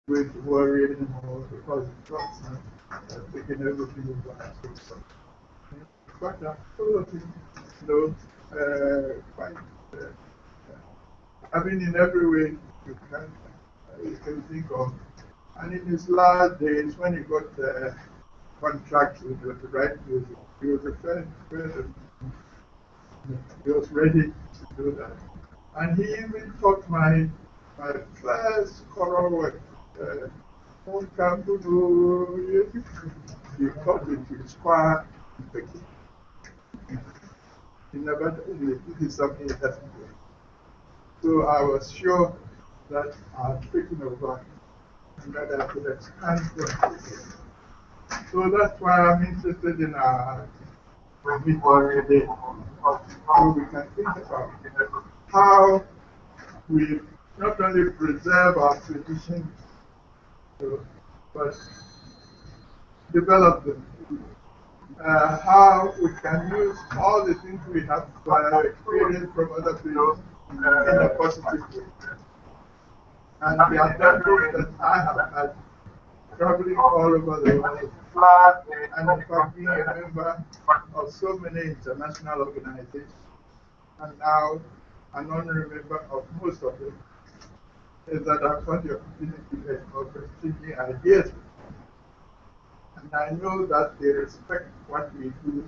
with worry anymore because God's taking everything over. But I'm full of him, quite having in every way you can think of. And in his last days, when he got the contract with the right music, he was a friend, he was ready to do that. And he even taught my first choral work. He taught it to his choir in Peking. He never did something he doesn't do. So I was sure that I had taken over and that I could expand them. So that's why I'm interested in today. So we can think about how we not only preserve our tradition, but develop them. How we can use all the things we have experienced from other people in a positive way. And the advantage that I have had traveling all over the world, and in fact being a member of so many international organizations, and now an honorary member of most of them, is that I've had the opportunity of exchanging ideas. And I know that they respect what we do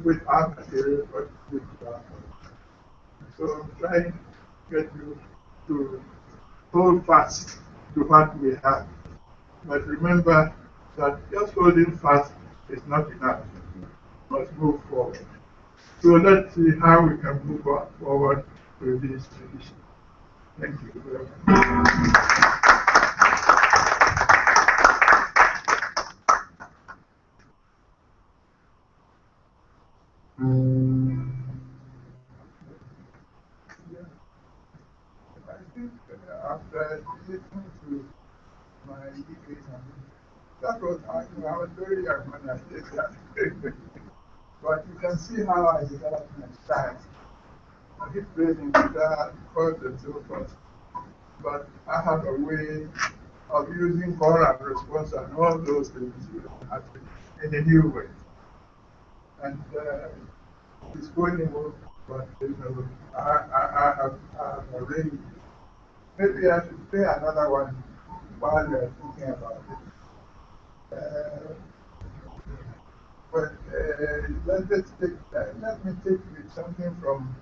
with our material, but with our. So I'm trying to get you to hold fast to what we have. But remember that just holding fast is not enough. We must move forward. So let's see how we can move forward with this tradition. Thank you very much. I think after listening to my education, that was, I was very young when I did that. But you can see how I developed my style. I did play in guitar, chords, and so forth. But I have a way of using call and response and all those things in a new way. And it's going well, but I have already. Maybe I should play another one while you're thinking about it. But let me take something from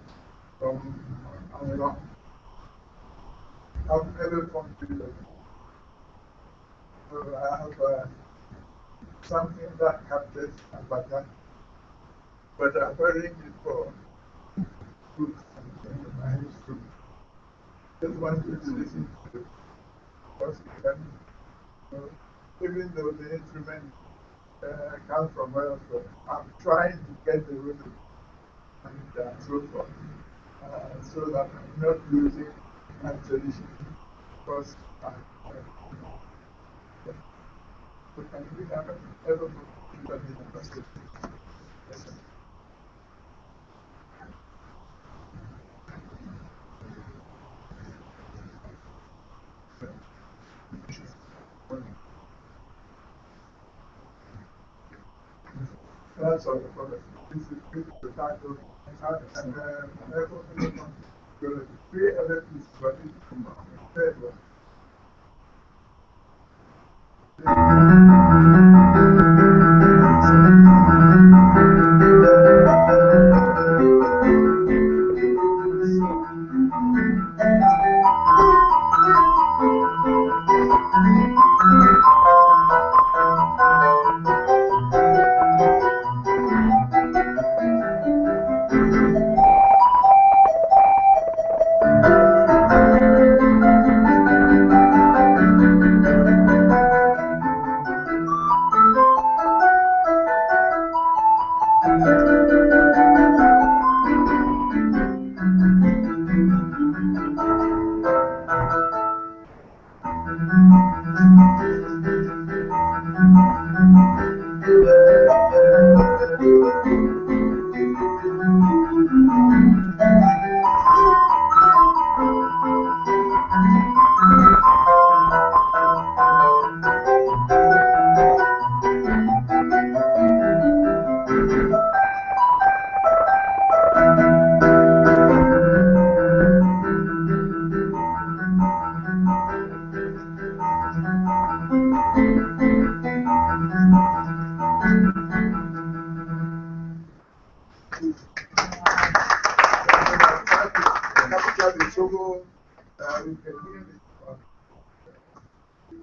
I've never computed. So I have something that captures Abata, but I've arranged it for groups and my history. Just want you to listen to it. Because you can, even though the instrument comes from elsewhere, I'm trying to get the rhythm and so forth, so that I'm not losing my tradition. Because we haven't ever put in the first. Yes, sir. That's all the product. This is the title. And therefore, the three other pieces, but it's the third one.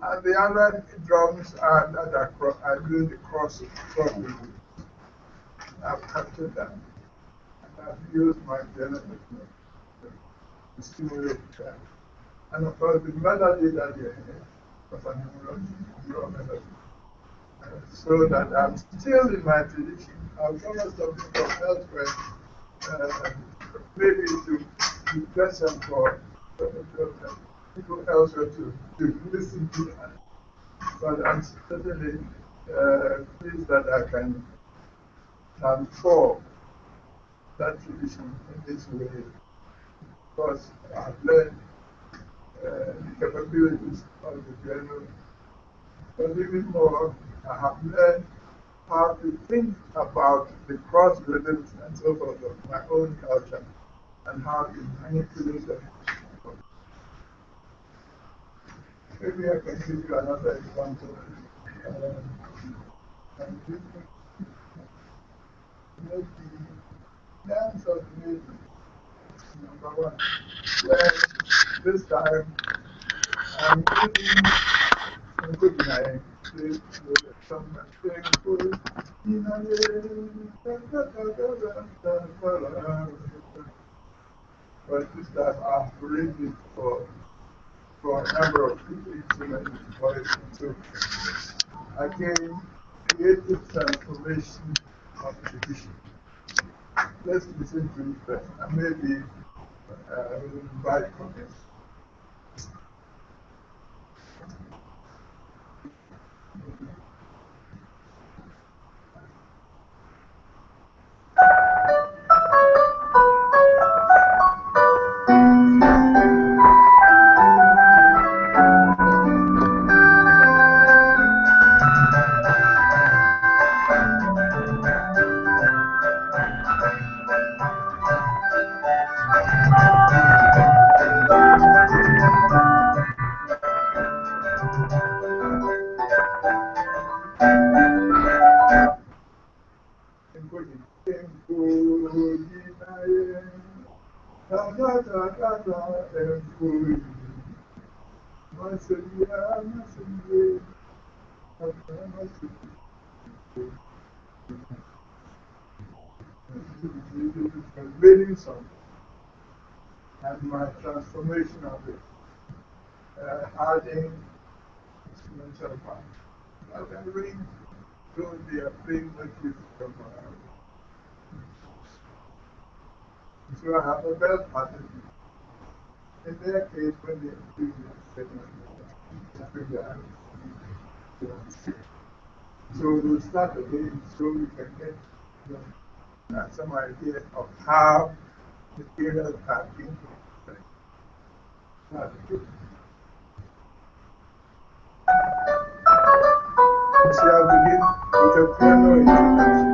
And the other drums are that are doing the cross. I've captured them. And I've used my genetics to stimulate that. And of course, the melody that you hear was an drum melody. So that I'm still in my tradition. I'll come up something from elsewhere, maybe to present for people elsewhere to listen to that. But I'm certainly pleased that I can transform that tradition in this way, because I've learned the capabilities of the piano. But even more, I have learned how to think about the cross rhythms and so forth of my own culture and how to manipulate them. Maybe I can give you another example. And this maybe dance of the maiden, number one. Where this time I'm using good night. But this time I've arranged it for a number of instruments voice. So again, creative transformation of tradition. Let's listen to it first, and maybe we'll invite comments. Reading song and my transformation of it, adding instrumental part. I can read through the playing motifs from so I have a bell pattern. In their case, when they do this, so we'll start again so we can get some idea of how materials have been. So I'll begin with a piano introduction.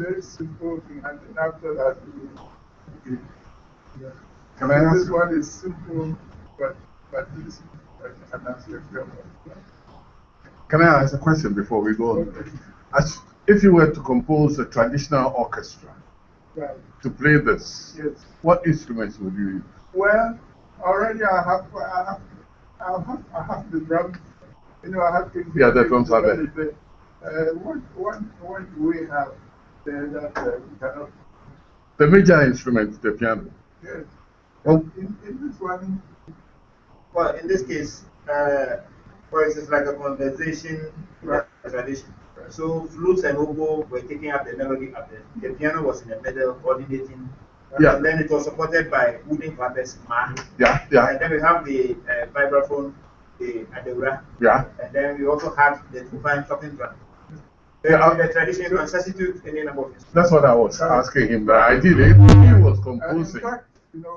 very simple thing, and then after that, yeah. Can I ask this you? one is simple, but this I can answer your question. Can I ask a question before we go on? Okay. If you were to compose a traditional orchestra Right. to play this, Yes. what instruments would you use? Well, already I have the drums. You know, I have things. Yeah, the drums are there. What do we have there that we cannot? The major instrument is the piano. Yes. Well, In this one. Well, in this case, for instance, like a conversation tradition. So flutes and oboe were taking up the melody up there. The piano was in the middle, coordinating. Yeah. And then it was supported by wooden clappers, Yeah, yeah. And then we have the vibraphone, the adura. Yeah. And then we also had the fine talking drum. Yeah, The tradition can substitute any number of instruments. that's what I was asking him. The idea if he was composing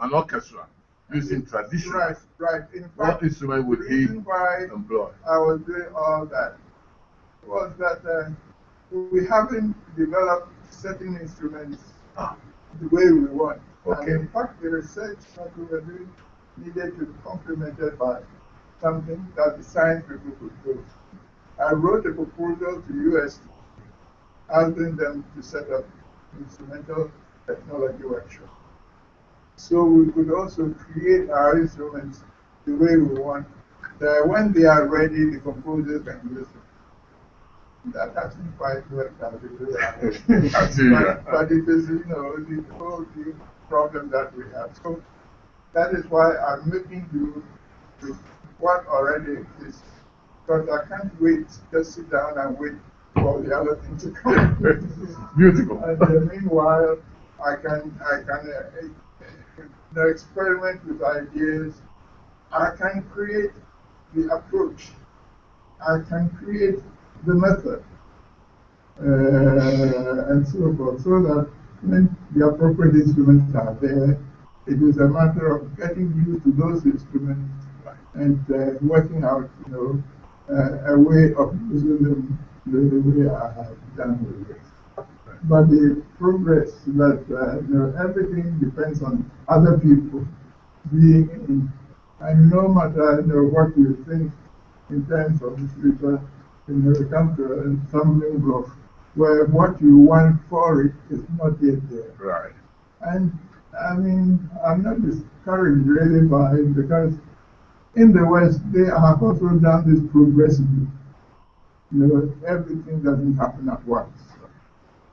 an orchestra using tradition, Right. In fact, what instrument would he employ? I was doing all that was that we haven't developed certain instruments the way we want. Okay. And in fact, the research that we were doing needed to be complemented by something that the science people could do. I wrote a proposal to US asking them to set up instrumental technology workshop. So we could also create our instruments the way we want. When they are ready, the composers can use them. That hasn't quite worked out. But it is, you know, the whole problem that we have. So that is why I'm making do with what already exists. Because I can't wait, just sit down and wait for the other thing to come. Beautiful. And meanwhile, I can experiment with ideas. I can create the approach. I can create the method, and so forth, so that when the appropriate instruments are there, it is a matter of getting used to those instruments and working out, you know, a way of using them the way I have done with it. But the progress that, you know, everything depends on other people being in, and no matter, you know, what you think in terms of the future, you know, you come to a stumbling block where what you want for it is not yet there. Right. And I mean, I'm not discouraged really by it, because in the West they have also done this progressively. You know, everything doesn't happen at once.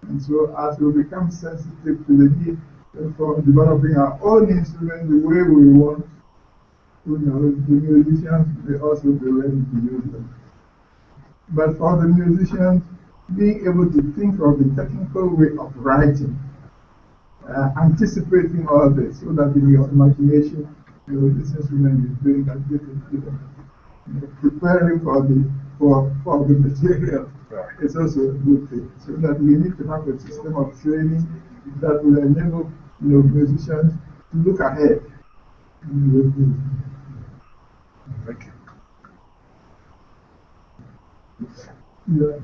And so as we become sensitive to the need for developing our own instruments the way we want, you know, the musicians may also be ready to use them. But for the musicians, being able to think of the technical way of writing, anticipating all this, so that in your imagination, you know, this instrument is doing that, you know, preparing for the material. Right. It's also a good thing. So that we need to have a system of training that will enable, you know, musicians to look ahead. Thank you. Yeah.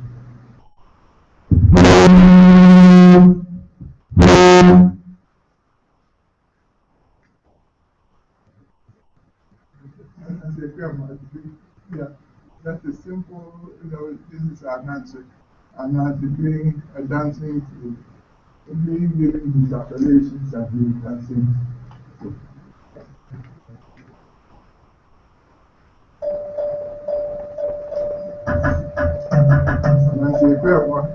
Yeah, that's a simple, you know, this is our dancing. And I'll be doing a dancing to giving these appellations and doing dancing. And I say, fair one.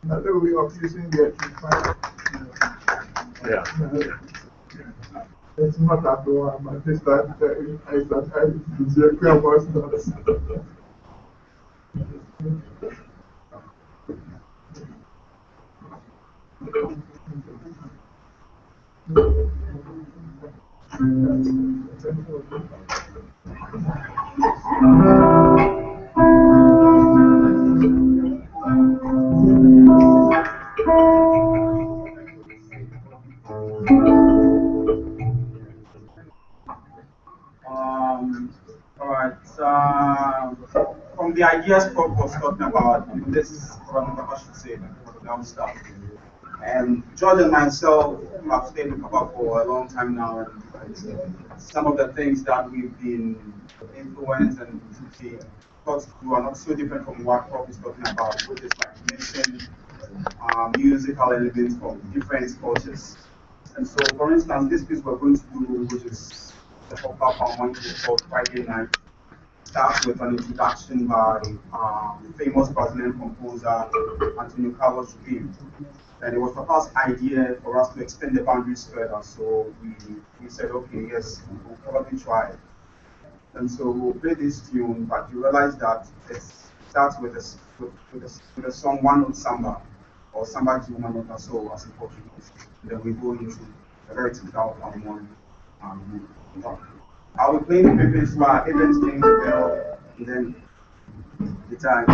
Another way of using the amplifier. Yeah. It's not that one, but it's that I use the clear voice notes. All right. From the ideas Prof was talking about, this is what I should say, down stuff. And George and myself have stayed in Papa for a long time now, and some of the things that we've been influenced and taught to do are not so different from what Prof is talking about, which is like mixing musical elements from different cultures. And so, for instance, this piece we're going to do, which is the popular performance called Friday Night, starts with an introduction by famous Brazilian composer Antonio Carlos Jobim. And it was Papa's idea for us to extend the boundaries further. So we said, okay, yes, we'll probably try it. And so we'll play this tune, but you realize that it starts with a song One Note Samba, or Samba de Uma Nota Só as in Portuguese. And then we go into a very typical harmonic I'll be playing the papers while Evans playing the bell, and then the time.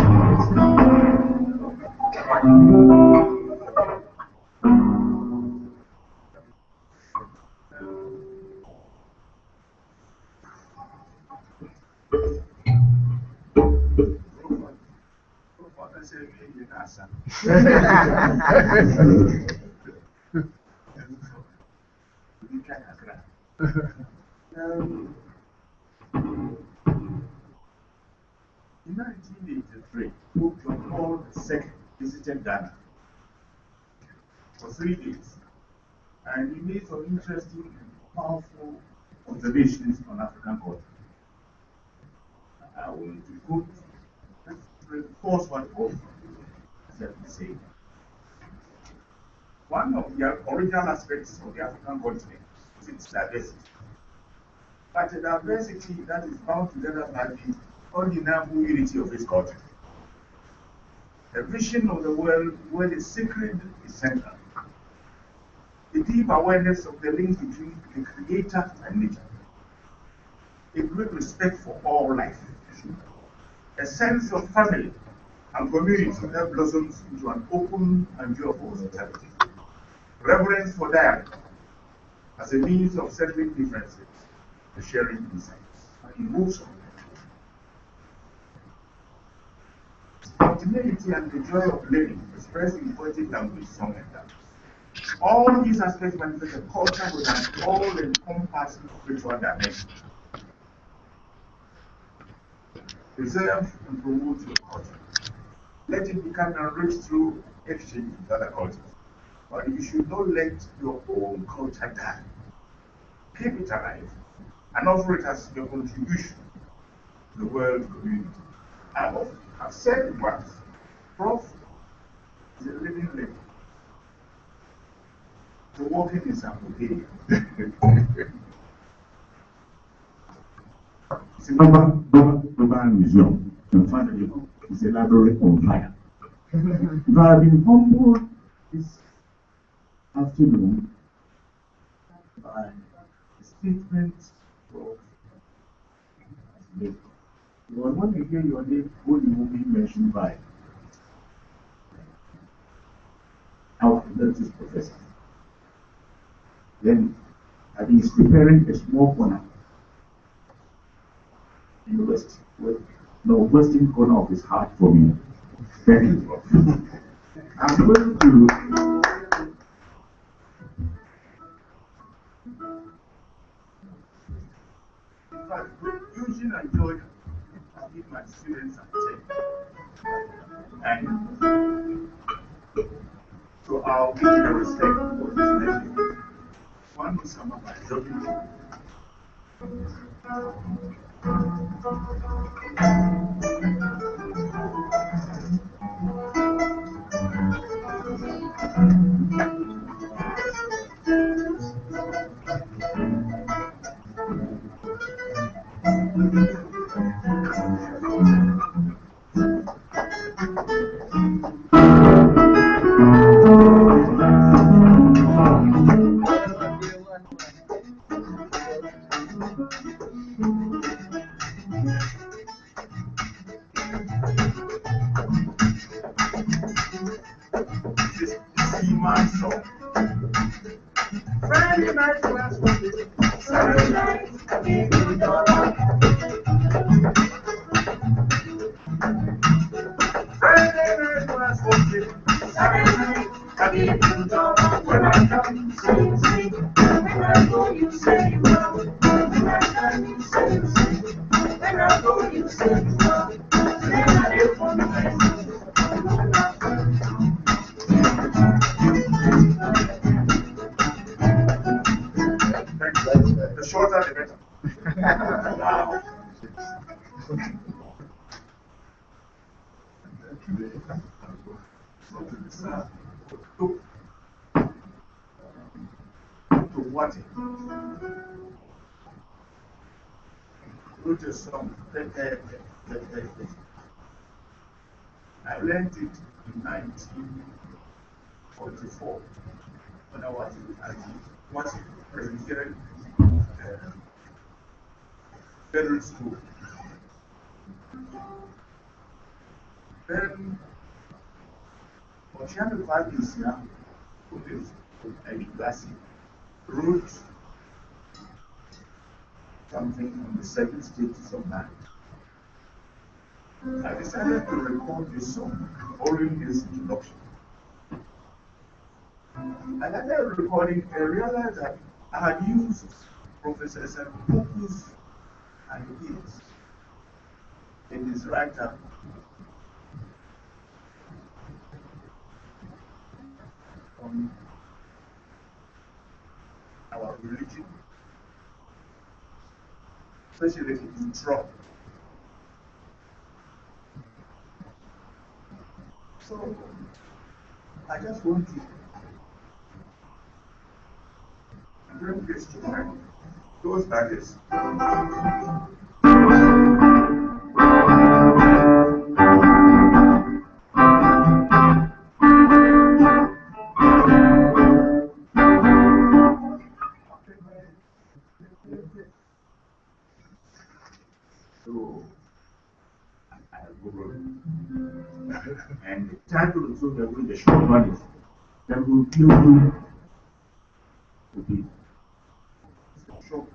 In 1983, Pope John Paul II visited Ghana for 3 days, and he made some interesting and powerful observations on African culture. I will quote, reinforce what Pope said to say. One of the original aspects of the African continent is its diversity. But a diversity that is bound together by the undeniable unity of its culture. A vision of the world where the sacred is central. A deep awareness of the link between the creator and nature. A great respect for all life. A sense of family and community that blossoms into an open and joyful hospitality. Reverence for dialogue as a means of settling differences and sharing insights. And it moves on. Spontaneity and the joy of living expressed in poetic language, song, and dance. All these aspects manifest a culture with an all-encompassing spiritual dimension. Preserve and promote your culture. Let it become enriched through exchange with other cultures. But you should not let your own culture die. Keep it alive and offer it as your contribution to the world community. I've said it once, Prof is a living legend. The walking encyclopedia. It's a global museum, and finally, it's a library on fire. If I have been humbled this afternoon by the statement of because when you hear your name, who you will be mentioned by our emeritus professor, then I think he's preparing a small corner in the west, western corner of his heart for me. Thank you. I'm going to in fact, Eugene and George give my students a check. And so I'll give you the respect for this nephew. One is some of my joking. This is my song. Friday night class was it? Saturday night, I gave you your love. Friday night class was it? Saturday night, I gave you your love. When I come, you say you say. When I go, you say you love. When I come, you say you say. When I go, you say you love. Then I live for the best. The shorter the better. Wow. To what? Wrote a song. I learned it in 1944 when I was presented federal school. Then, Oceana Valley's now, who is a classic, wrote something on the 7 stages of man. I decided to record this song following his introduction. And after recording, I realized that I had used Professor Sampuku's ideas in his write-up on our religion, especially in Trump. So I just want to bring this to mind. Those ideas. So I go and the title of the with the short one is that will kill you to be short.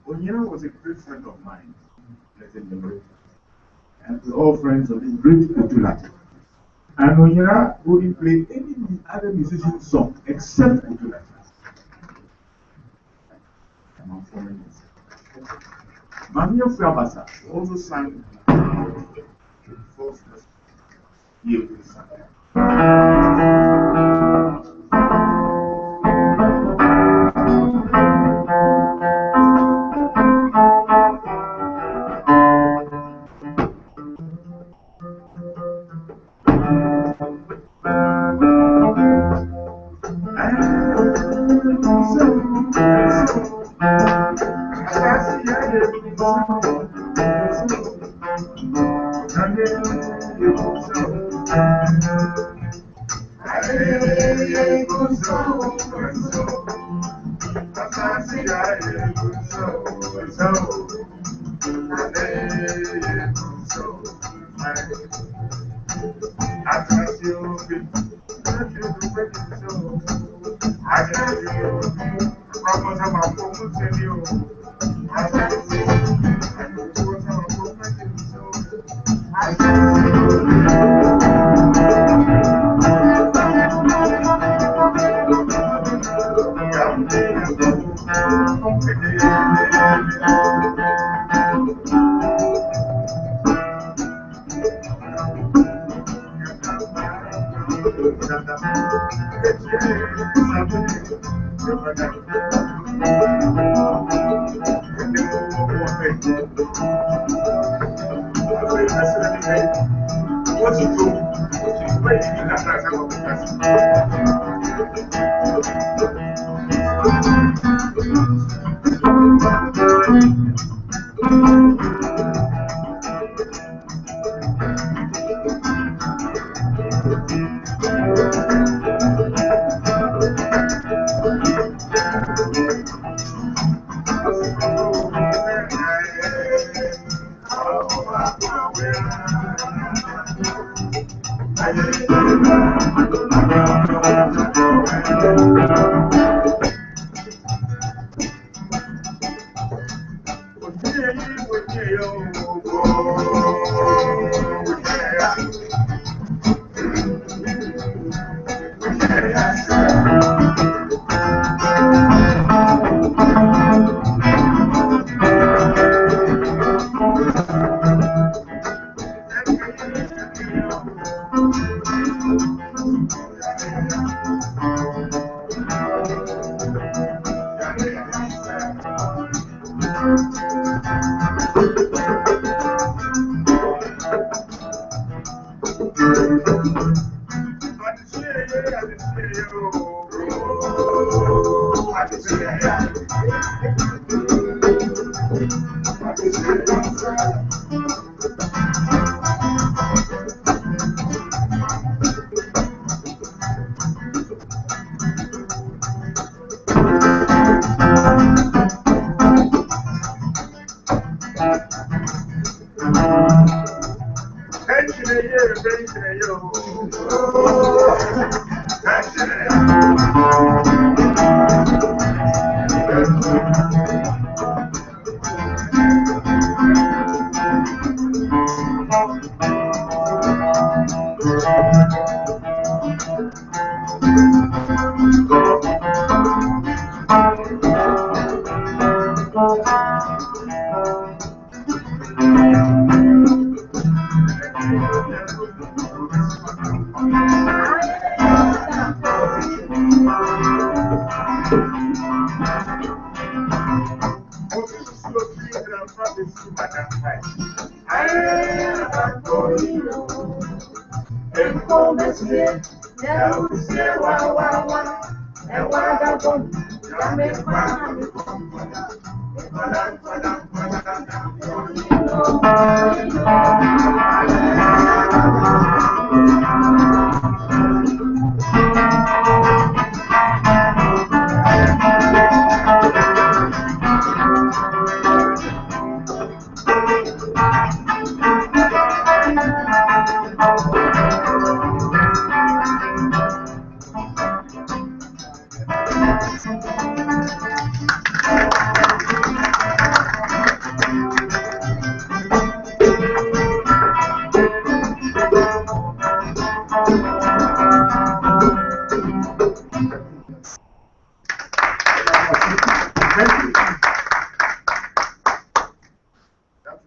Onyema was a great friend of mine as a liberator. And we're all friends of the great Odulati. And Onyera wouldn't play any other musician's song except Odulati. Among foreigners. Mamia Fiabasa also sang the fourth verse. Here we sang.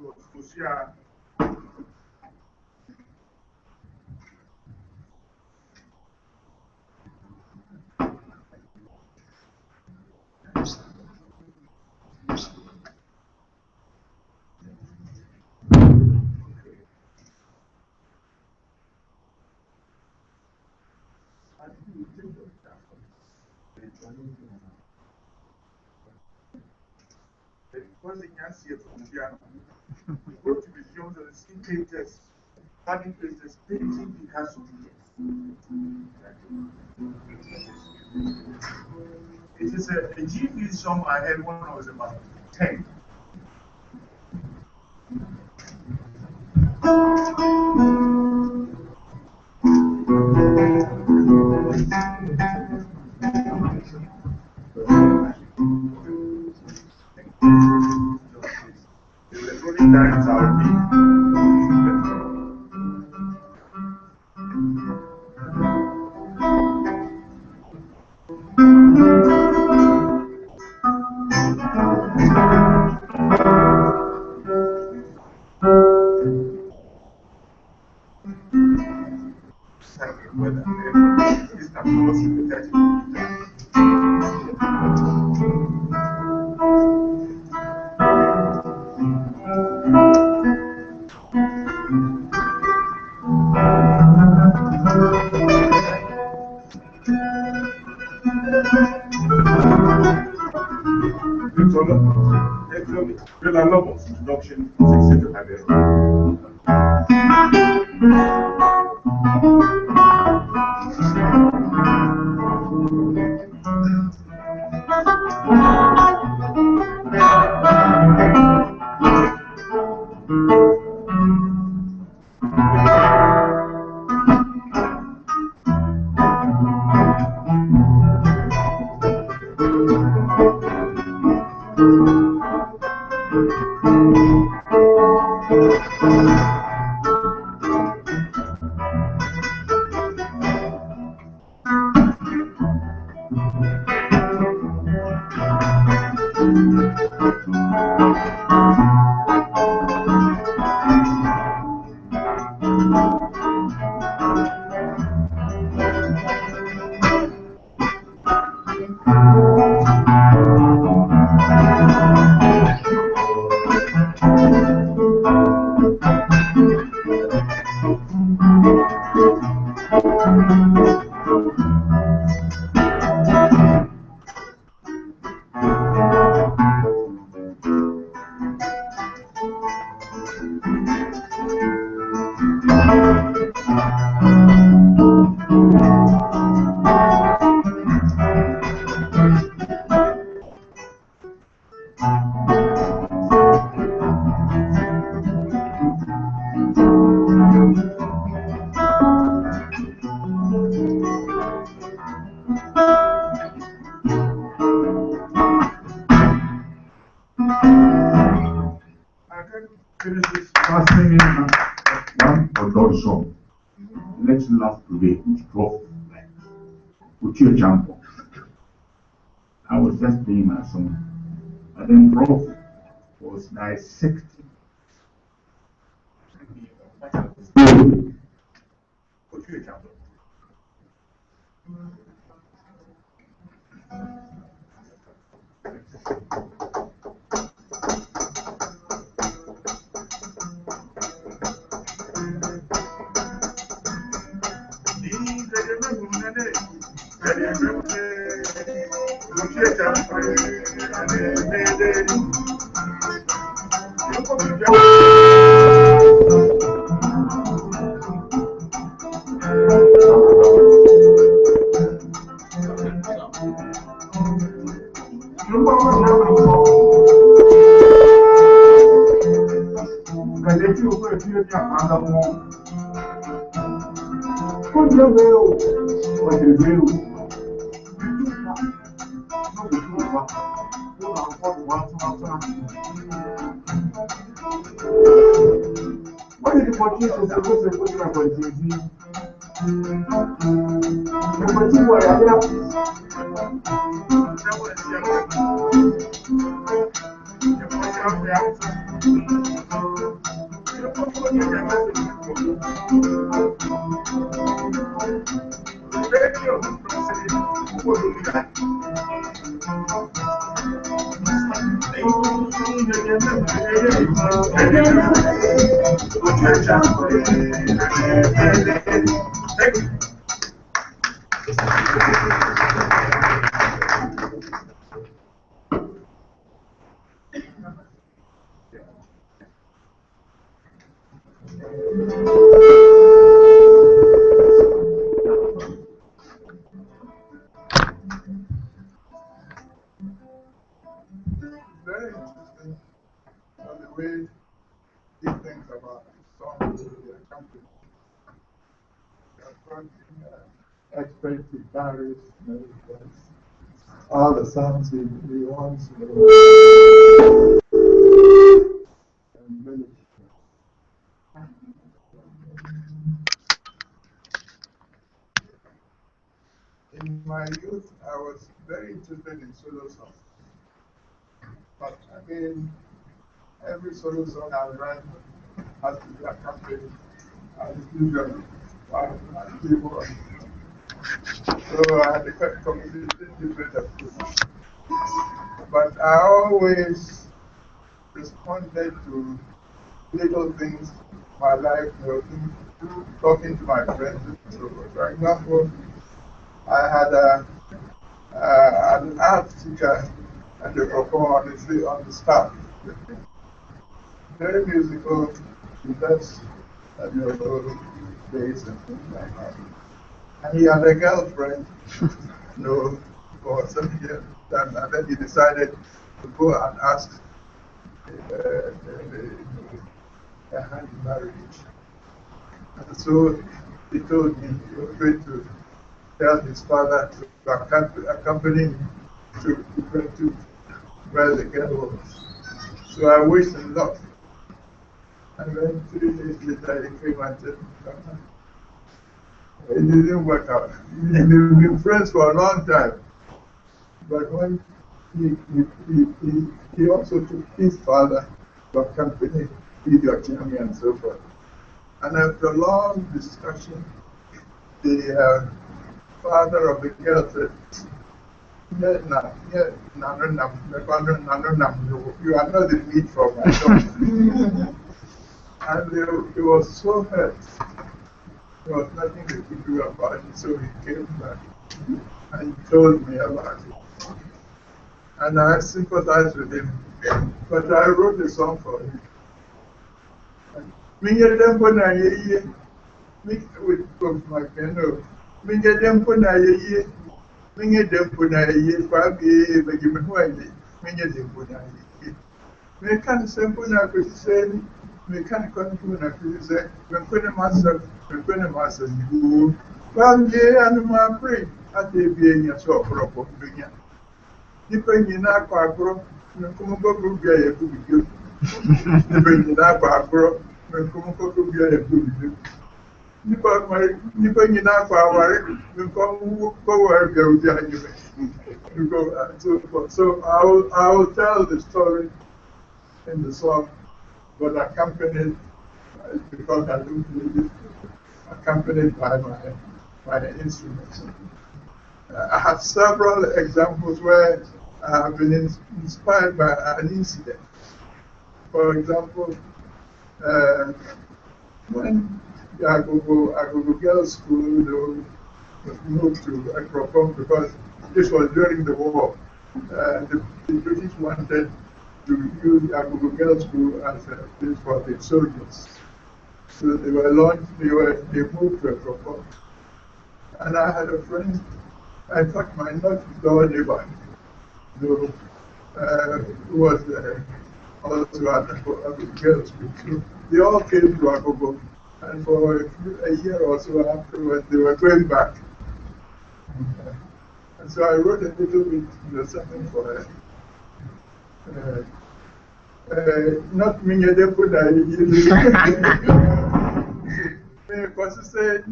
was Lucia. Because they can't see it from here. You go to museums and see painters, having painters painting Picasso. It is a GP song I had when I was about 10. The rolling times are weather. It's not sympathetic. Villalobos introduction is Election last today, which dropped like jump. I was just playing my song, and then Prof was dissecting. What is the potential to suppose to put up on TV? The Very interesting the way he thinks about songs to the accompaniment. Expensive guitarists, all the sounds he wants, and really. In my youth, I was very interested in solo songs. But again, every solo song I write has to be accompanied as usual by my keyboard. So I had a completely different approach. But I always responded to little things in my life, talking to my friends. So, for example, I had an art teacher and the performer on the staff. Very musical, that's days and things like that. And he had a girlfriend, for some years, and then he decided to go and ask her hand in marriage. And so he told me he was going to tell his father to accompany him to where the girl was. So I wished him luck. And then 3 days later he came and said, it didn't work out. We've been friends for a long time. But when he also took his father to accompany Video Chami and so forth. And after a long discussion, the father of the girl said, you are not the meat for my dog. And he was so hurt. There was nothing they could do about it, so he came back and he told me about it. And I sympathized with him, but I wrote a song for him. With my piano. We can't simple now because say we can't continue now because say when master you well yeah and my pray at the being your so proper begin. Depending na kwa bro no come go bia ya ku bi. Depending na kwa bro no come go bia ya ku bi. Depending na kwa ware no come go ware bia u dia you. So I will tell the story in the song, but accompanied because I don't believe it, accompanied by my instruments. I have several examples where I have been inspired by an incident. For example, when I go girls' school, moved to Akropong because this was during the war. The British wanted to use Agogo Girls' School as a place for the soldiers. So they moved to Akropong. And I had a friend, in fact my next-door neighbor, who was also at Agogo Girls' School. So they all came to Agogo, and for a year or so afterwards they were going back. And so I wrote a little bit, something for her. Not me, they put because he said,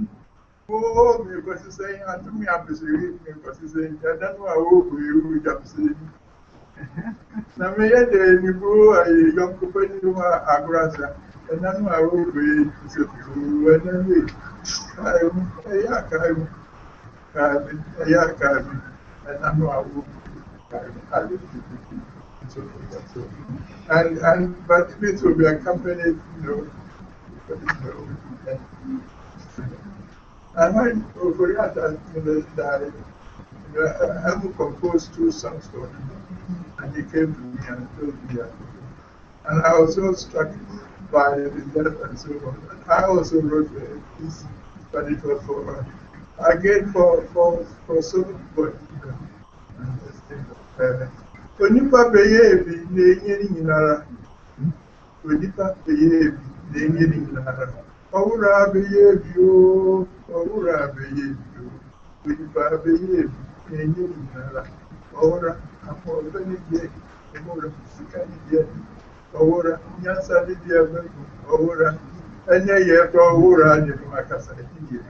oh, because he said, and to me, I'm saying, because he said, I don't know how we jump saying. Now, me, you go a young company who are aggressive, and I know how we say, when I and I'm not and so forth and so on. But this will be accompanied, and when Koreata died, Helmut composed 2 songs for him, and he came to me and told me that. And I was so struck by the death and so on. And I also wrote a piece, but it was for again for solo boy. Onipa beyebi na-enye nyinara. Onipa beyebi na-enye nyinara. Owura beyebi o, owura beyebi o. Onipa beyebi na-enye nyinara. Owura afọ beni die, owura sika die. Owura nyasa die be, owura enye ye ko owura ni makasa die.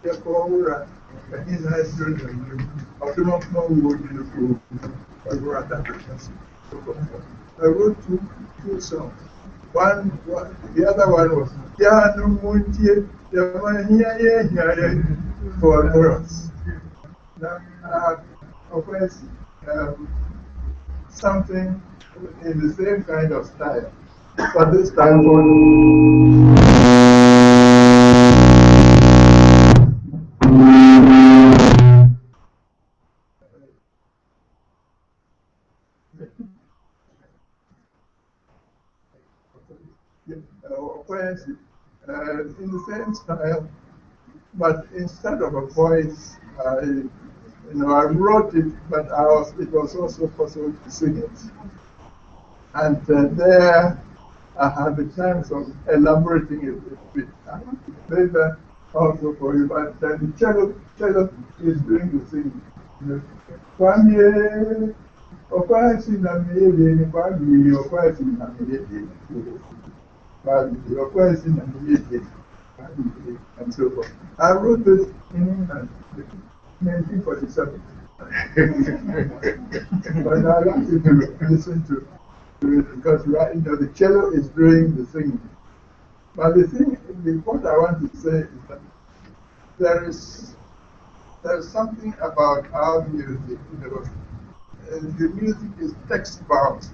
Ye ko owura eni na suru ni. I wrote two songs. The other one was Yanu Muntie, for chorus. Now, of course, something in the same kind of style, but this time for in the same style, but instead of a voice, I wrote it, but it was also possible to sing it. And there I had the chance of elaborating it a bit. I want to play that also for you, but the cello is doing the singing. Kwame, okwasi na miyede, kwame, okwasi na miyede. And so forth. I wrote this in England in 1947. But I like you to listen to it because the cello is doing the singing. But what I want to say is that there's something about our music, the music is text bound.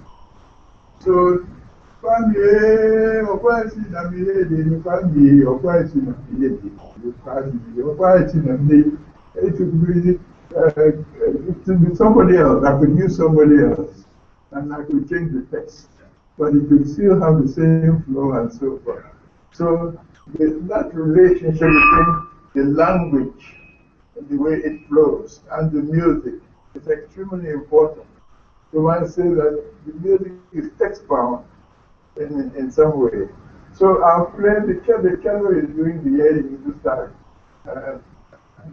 So Kwame, okwasi na miyede, kwame, okwasi na miyede, kwame, okwasi na miyede. It should be somebody else. I could use somebody else, and I could change the text, but it would still have the same flow and so forth. So that relationship between the language, the way it flows, and the music is extremely important. So I say that the music is text-bound in some way. So I'll play the cello is doing the heading this time. And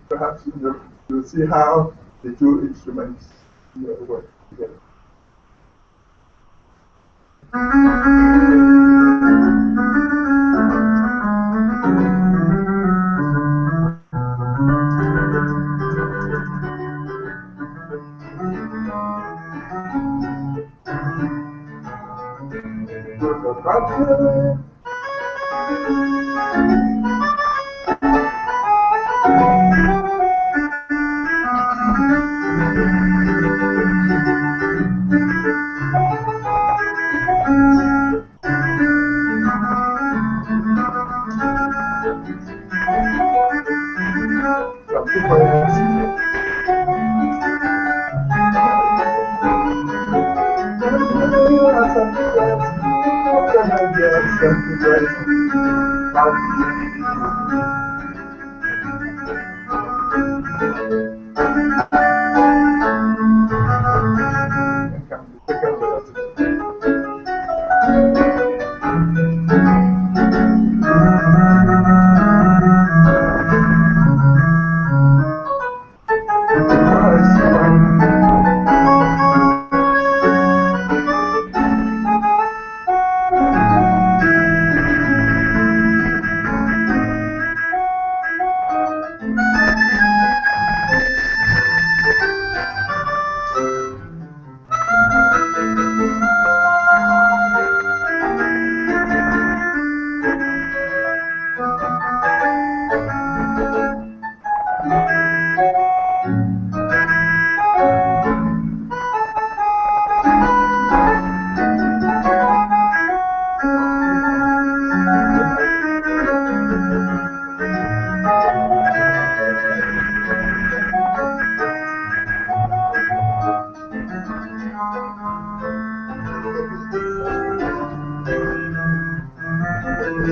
perhaps you'll see how the two instruments work together. The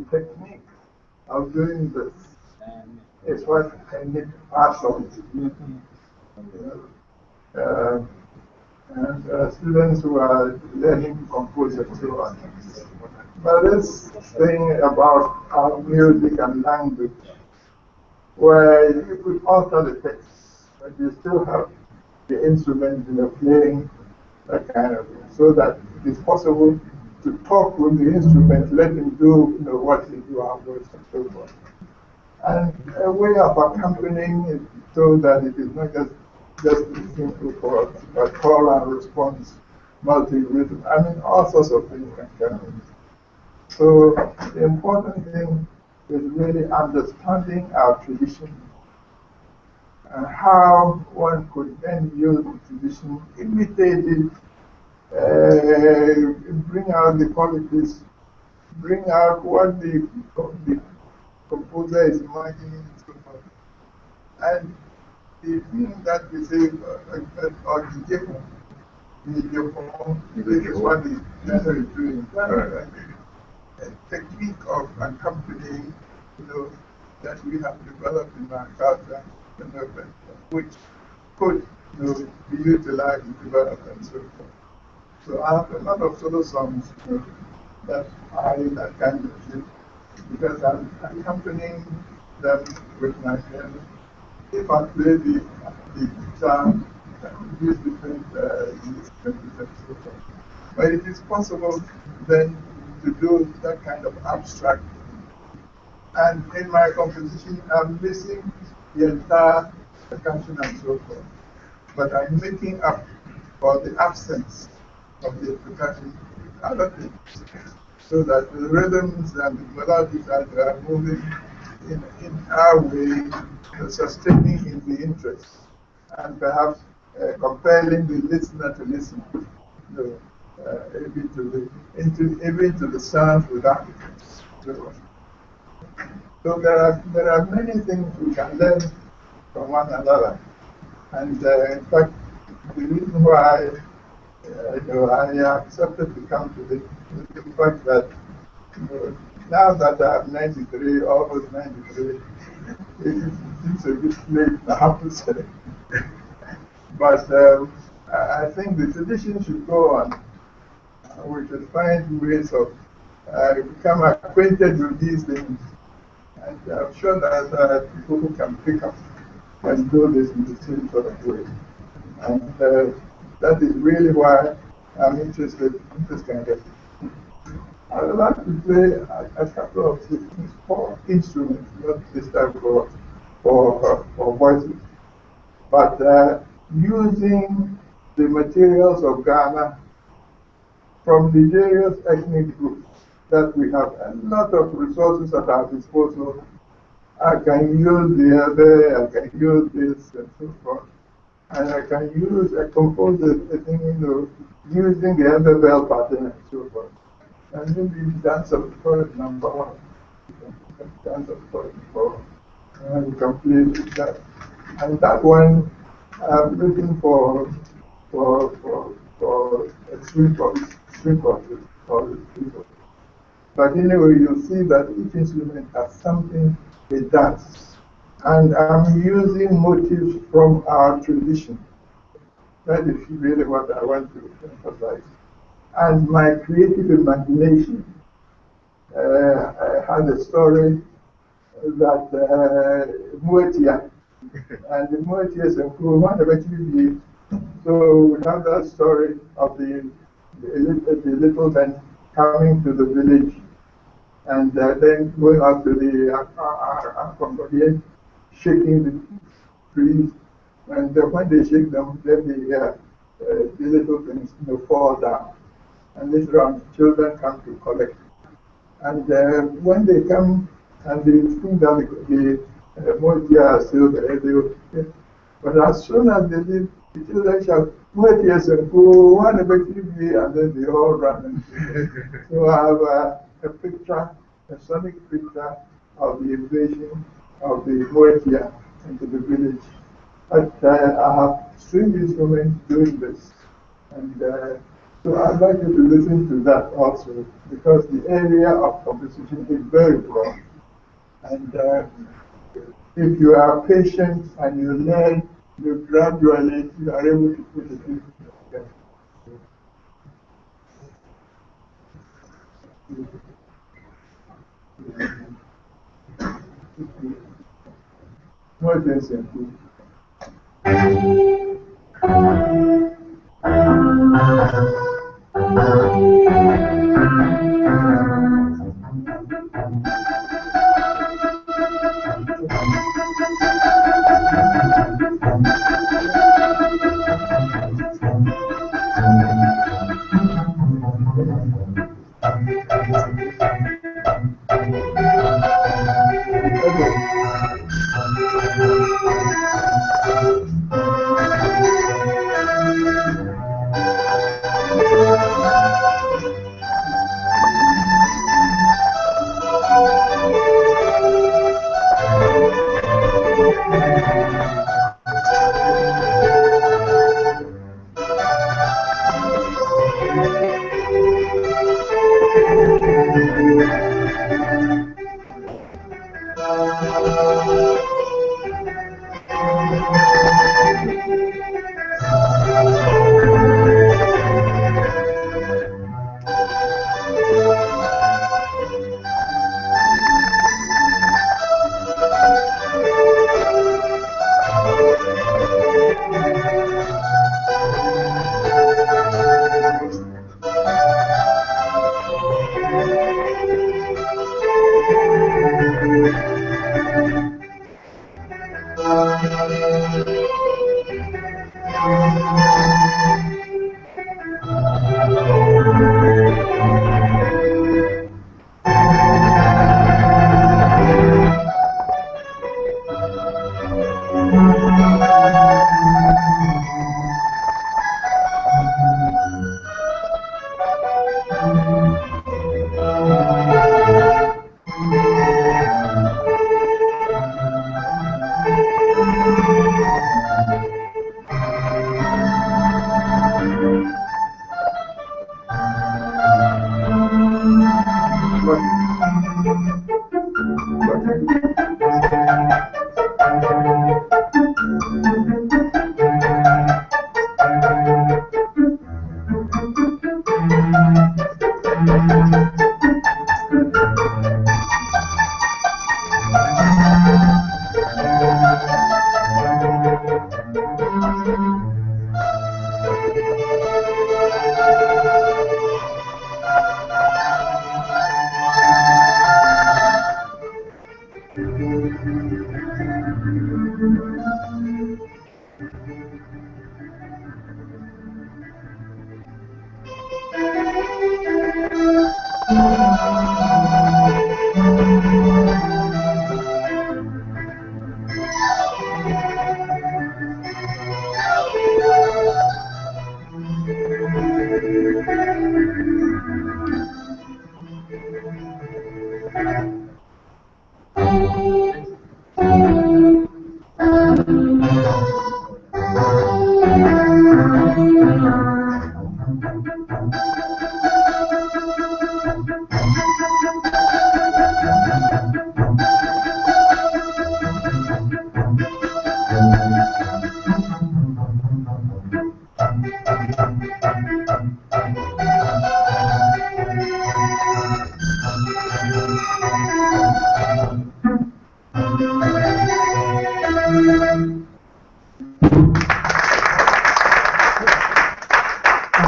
technique of doing this is what I need to pass on. And students who are learning to compose and so on. But this thing about our music and language, where you could alter the text, but you still have the instrument, playing that kind of thing, so that it is possible to talk with the instrument, let him do what he do afterwards and so forth. And a way of accompanying it so that it is not just simple chords, but call and response, multi-rhythm. I mean, all sorts of things can come. So the important thing is really understanding our tradition and how one could then use the tradition, imitate it, bring out the qualities, bring out what the composer is imagining and so forth. And the thing that we say, or the form, this is what the piano is doing. A technique of accompanying, that we have developed in our culture, which could be utilized and developed and so forth. So I have a lot of solo songs that are in that kind of shape, because I'm accompanying them with my piano. If I play the guitar, I could use different instruments and so forth. But it is possible then to do that kind of abstract. And in my composition, I'm missing the entire percussion and so forth. But I'm making up for the absence of the percussion with other things, so that the rhythms and the melodies that are moving in our way, sustaining in the interest, and perhaps compelling the listener to listen, even to the sounds without it. So there are many things we can learn from one another, and in fact, the reason why I accepted to come to this is the fact that now that I'm 93, almost 93, it seems a bit late, I have to say. But I think the tradition should go on. We should find ways of become acquainted with these things. And I'm sure that there are people who can pick up and do this in the same sort of way. And that is really why I'm interested in this kind of thing. I would like to play a couple of things for instruments, not this type for voices, but using the materials of Ghana from the various ethnic groups that we have a lot of resources at our disposal. I can use the other, I can use this and so forth. And I can use a composer thing, using the other bell pattern and so forth. And maybe dance of the chorus number one. Dance of the chorus number one. And you can play with that. And that one, I'm looking for a string quartet. But anyway, you'll see that each instrument has something it does. And I'm using motifs from our tradition. That is really what I want to emphasize. And my creative imagination has a story that Muetia, And the Moetiers and crew, one eventually, so we have that story of the little men coming to the village and then going out to the Cambodian, shaking the trees. And when they shake them, then the little things fall down. And later on, children come to collect. And when they come and they think that the Moetia are still there, but as soon as they leave, the children shout, Moetias and go, one effectively, and then they all run. So I have a picture, a sonic picture of the invasion of the Moetia into the village. But I have string instruments doing this. And so I'd like you to listen to that also, because the area of composition is very broad. And if you are patient and you learn, you gradually you are able to put it in. More attention.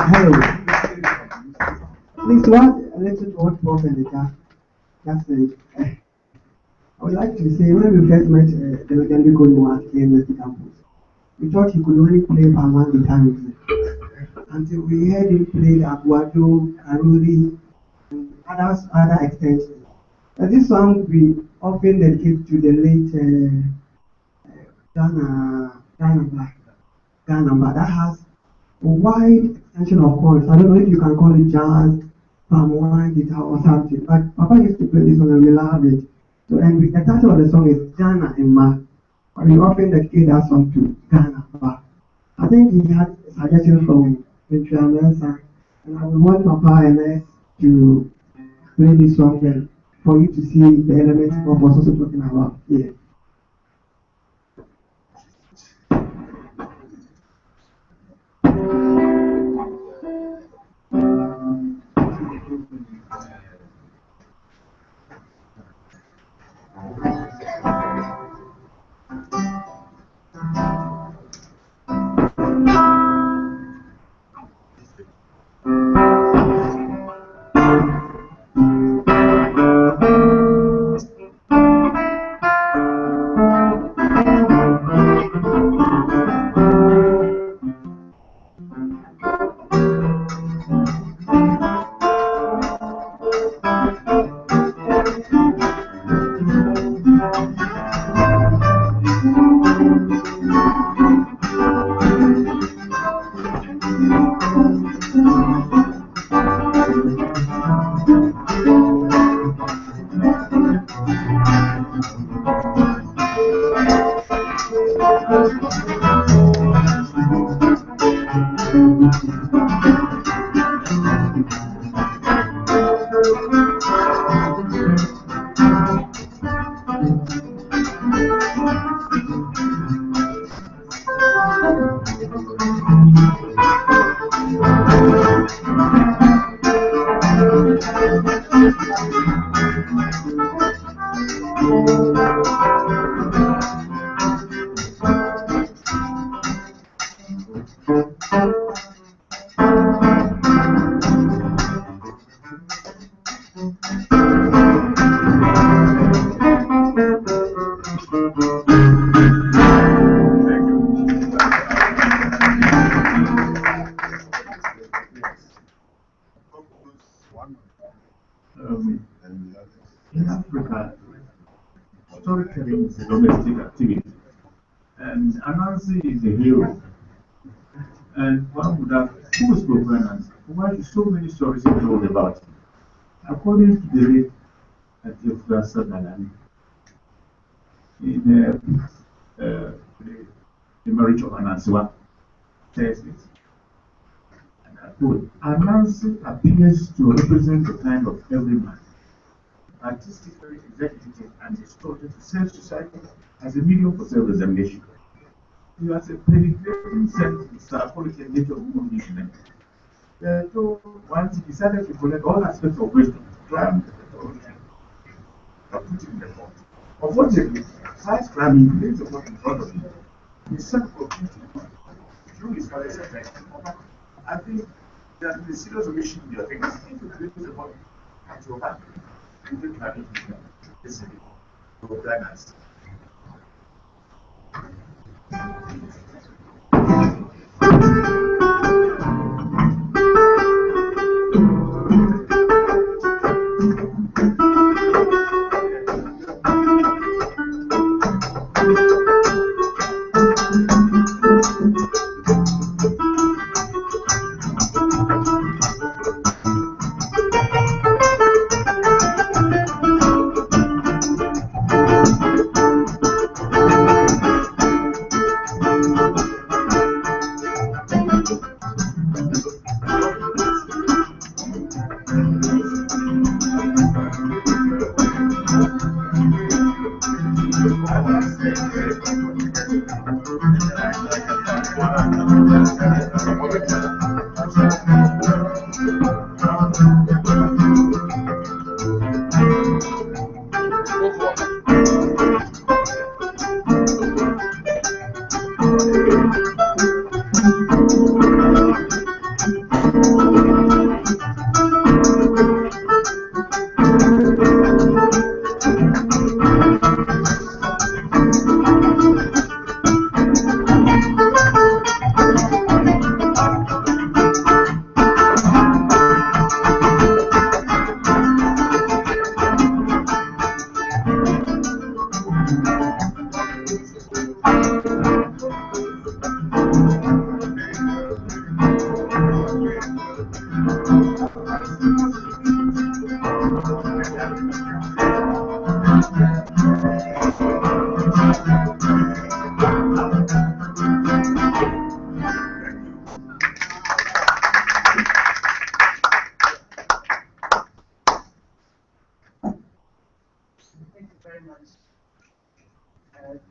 Hello. Please, what listen to what Prof and the just said. I would like to say when we first met the legendary Goldman at KMST campus, we thought he could only play Palman guitar until we heard him play Aguado, Karuri, and other extensions. This song we often dedicate to the late Ghana, that has a wide extension of chords. I don't know if you can call it jazz, palm wine, guitar, or something. But Papa used to play this song and we love it. So, and the title of the song is Ghana in Ma. But we often dedicate that song to Ghana. I think he had suggestions from Mr. Mensa, and I would want Papa and us to play this song and for you to see the elements of what's also talking about here. In Africa, storytelling is a domestic activity, and Anansi is a hero. And one would have, who is Prophet Anansi? Why do so many stories are told about him? According to the late Diaspora Series, in the marriage of Anansi says this. And I quote, Anansi appears to represent the time of every man, artistic, executive, and distorted to serve society as a medium for self-examination. He has a penetrating sense of psychology and nature of human being. So once he decided to collect all aspects of wisdom, climb and put it in the pot. Unfortunately, science climbing lays the pot in front of him. He self-confused through his father's effect. I think that the serious omission in your things, if you place the pot at your back, you will climbing easily. So planners.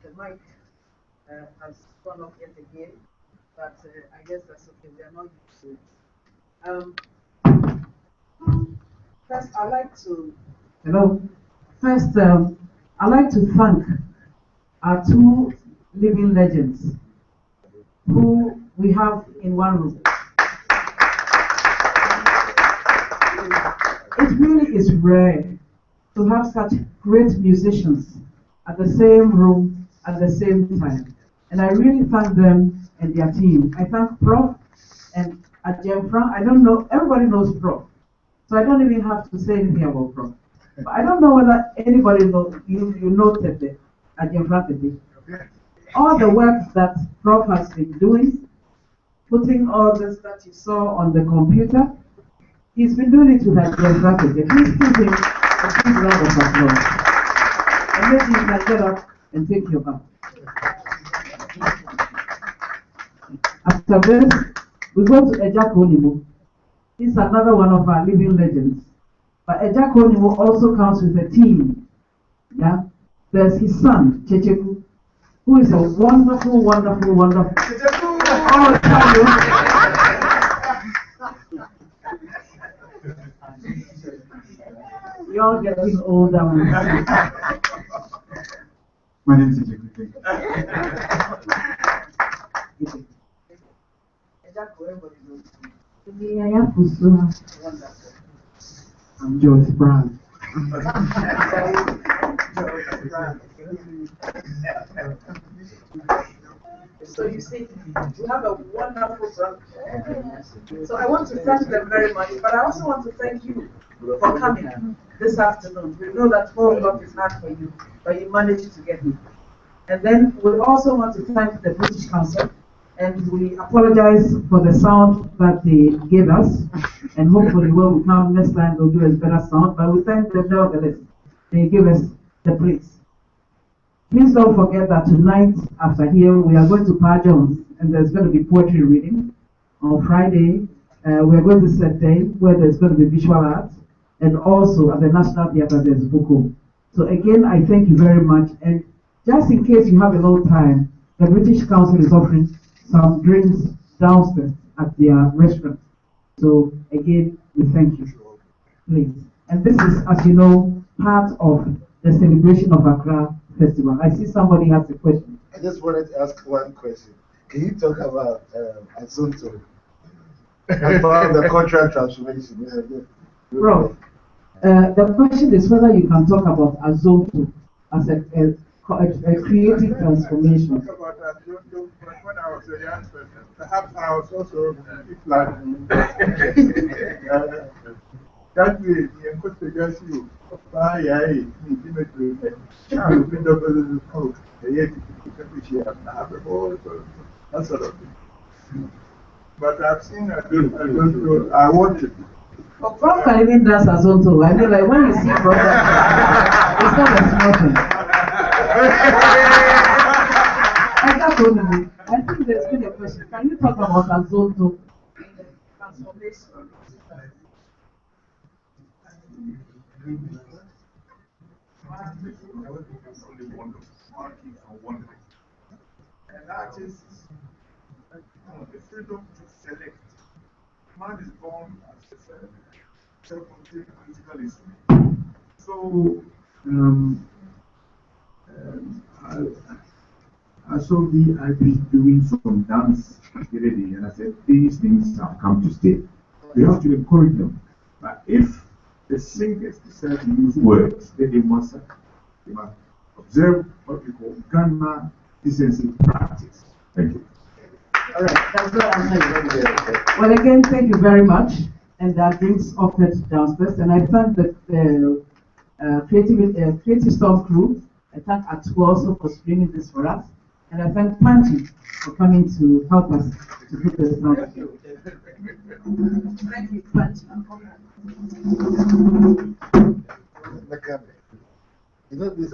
The mic has gone off yet again, but I guess that's okay. They're not used to it. First, I'd like to. Hello. First, I'd like to thank our two living legends who we have in one room. It really is rare to have such great musicians at the same room at the same time. And I really thank them and their team. I thank Prof and Ajemfra. I don't know, everybody knows Prof. So I don't even have to say anything about Prof. But I don't know whether anybody knows, you noted the Ajemfra today. All the work that Prof has been doing, putting all this that you saw on the computer, he's been doing it with Ajemfra today. Please give him a big round of applause. And maybe you can get up and take your bath. After this, we go to Ejak Onimo. He's another one of our living legends. But Ejak Onimo also comes with a team. Yeah? There's his son, Checheku, who is a wonderful, wonderful, wonderful. Oh, you're getting older. My name is Checheku. I'm Joyce Brown. So you see, you have a wonderful brother. So I want to thank them very much, but I also want to thank you for coming this afternoon. We know that 4 o'clock is hard for you, but you managed to get here. And then we also want to thank the British Council, and we apologize for the sound that they gave us, and hopefully when we come next time they'll give us better sound, but we thank them nevertheless. They give us the place. Please don't forget that tonight, after here, we are going to Pa Jones, and there's going to be poetry reading. On Friday, we're going to Saturday, where there's going to be visual arts, and also at the National Theatre, there's Boko. So again, I thank you very much, and just in case you have a little time, the British Council is offering some drinks downstairs at their restaurant. So again, we thank you. Please. And this is, as you know, part of the celebration of Accra Festival. I see somebody has a question. I just wanted to ask one question. Can you talk about Azonto? About the contract transformation? Bro, the question is whether you can talk about Azonto as a creative transformation. About Azonto, when I was a young person, perhaps I was also like that way, the Costa you buy a Dimitri, you bring up a little coat, that sort of thing. But I've seen Azonto, I watch it. But Prof can even dance Azonto. I mean, like when you see Prof, it's not a small thing. I think there's been a question. Can you talk about Azonto transformation? And that is the freedom to select. Man is born as a self-contained political instrument. So, I saw VIP doing some dance already, and I said, these things have come to stay. We have to encourage them. But if the singers decide to use words, then they must observe what we call Ghana decency practice. Thank you. All right, that's what I'm saying. Well, again, thank you very much. And that brings Offset downstairs. And I thank the Creative Storm crew. I thank Atu also for streaming this for us. And I thank Panchi for coming to help us to put this on. Thank you, Panchi. You know this.